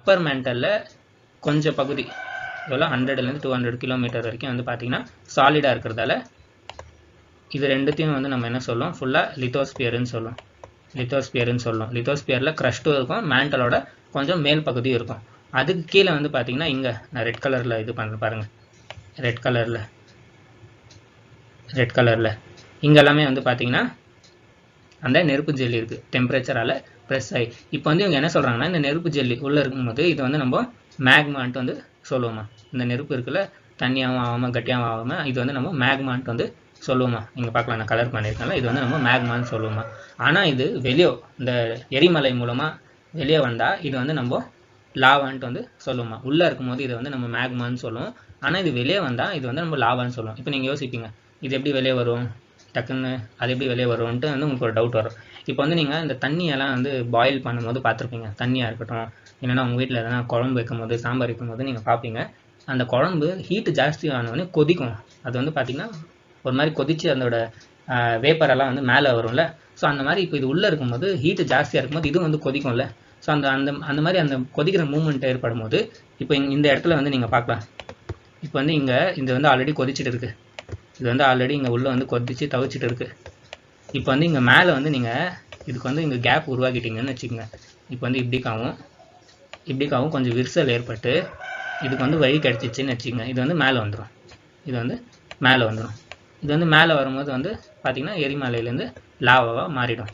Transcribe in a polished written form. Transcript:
அப்பர் மேண்டலில் கொஞ்சம் பகுதி எவ்வளோ 100லேருந்து 200 கிலோமீட்டர் வரைக்கும் வந்து பார்த்திங்கன்னா சாலிடாக இருக்கிறதால இது ரெண்டுத்தையும் வந்து நம்ம என்ன சொல்லுவோம், ஃபுல்லாக லித்தோஸ்பியர்னு சொல்லுவோம். லித்தோஸ்பியரில் க்ரஸ்ட்டும் இருக்கும், மேண்டலோட கொஞ்சம் மேல் பகுதியும் இருக்கும். அதுக்கு கீழே வந்து பார்த்திங்கன்னா இங்கே நான் ரெட் கலரில் இது பண்ண பாருங்கள், ரெட் கலரில் இங்கெல்லாமே வந்து பார்த்திங்கன்னா அந்த நெருப்பு ஜெல்லி இருக்குது, டெம்பரேச்சரால் ப்ரெஸ் ஆகி. இப்போ வந்து இவங்க என்ன சொல்கிறாங்கன்னா, இந்த நெருப்பு ஜெல்லி உள்ளே இருக்கும்போது இது வந்து நம்ம மேக்மான்ட்டு வந்து சொல்லுவோமா. இந்த நெருப்பு இருக்குல்ல, தண்ணியாகவும் ஆகாமல் கட்டியாகவும் ஆகாமல் இது வந்து நம்ம மேக்மான்ட்டு வந்து சொல்லுவோமா. நீங்கள் பார்க்கலாம், நான் கலர் பண்ணியிருக்கேன்ல, இது வந்து நம்ம மேக்மான்னு சொல்லுவோமா. ஆனால் இது வெளியே இந்த எரிமலை மூலமாக வெளியே வந்தால் இது வந்து நம்ம லாவான்ட்டு வந்து சொல்லுவோமா. உள்ளே இருக்கும்போது இதை வந்து நம்ம மேக்மான்னு சொல்லுவோம், ஆனால் இது வெளியே வந்தால் இது வந்து நம்ம லாவான்னு சொல்லுவோம். இப்போ நீங்கள் யோசிப்பீங்க, இது எப்படி வெளியே வரும், டக்குன்னு அது எப்படி வெளியே வரும்ன்ட்டு வந்து உங்களுக்கு ஒரு டவுட் வரும். இப்போ வந்து நீங்கள் இந்த தண்ணியெல்லாம் வந்து பாயில் பண்ணும்போது பார்த்துருப்பீங்க, தண்ணியாக இருக்கட்டும், இல்லைன்னா உங்கள் வீட்டில் எதனா குழம்பு வைக்கும்போது, சாம்பார் வைக்கும்போது நீங்கள் பார்ப்பீங்க, அந்த குழம்பு ஹீட்டு ஜாஸ்தி ஆனவொடனே கொதிக்கும். அது வந்து பார்த்திங்கன்னா ஒரு மாதிரி கொதித்து அதோட வேப்பரெல்லாம் வந்து மேலே வரும்ல. ஸோ அந்த மாதிரி இப்போ இது உள்ளே இருக்கும்போது ஹீட்டு ஜாஸ்தியாக இருக்கும்போது இது வந்து கொதிக்கும்ல. ஸோ அந்த மாதிரி அந்த கொதிக்கிற மூமெண்ட் ஏற்படும் போது இப்போ இந்த இடத்துல வந்து நீங்கள் பார்க்கலாம், இப்போ வந்து இங்கே இது வந்து ஆல்ரெடி கொதிச்சுட்டு இருக்குது, இது வந்து ஆல்ரெடி இங்கே உள்ளே வந்து கொதிச்சு தவிச்சிட்டு இருக்குது. இப்போ வந்து இங்கே மேலே வந்து நீங்கள் இதுக்கு வந்து இங்கே கேப் உருவாக்கிட்டீங்கன்னு வச்சுக்கோங்க. இப்போ வந்து இப்படிக்காவும் கொஞ்சம் விரிசல் ஏற்பட்டு இதுக்கு வந்து வழி கிடச்சிச்சின்னு வச்சுக்கோங்க. இது வந்து மேலே வந்துடும், இது வந்து மேலே வரும்போது வந்து பார்த்திங்கன்னா எரிமலையிலேருந்து லாவாவாக மாறிடும்.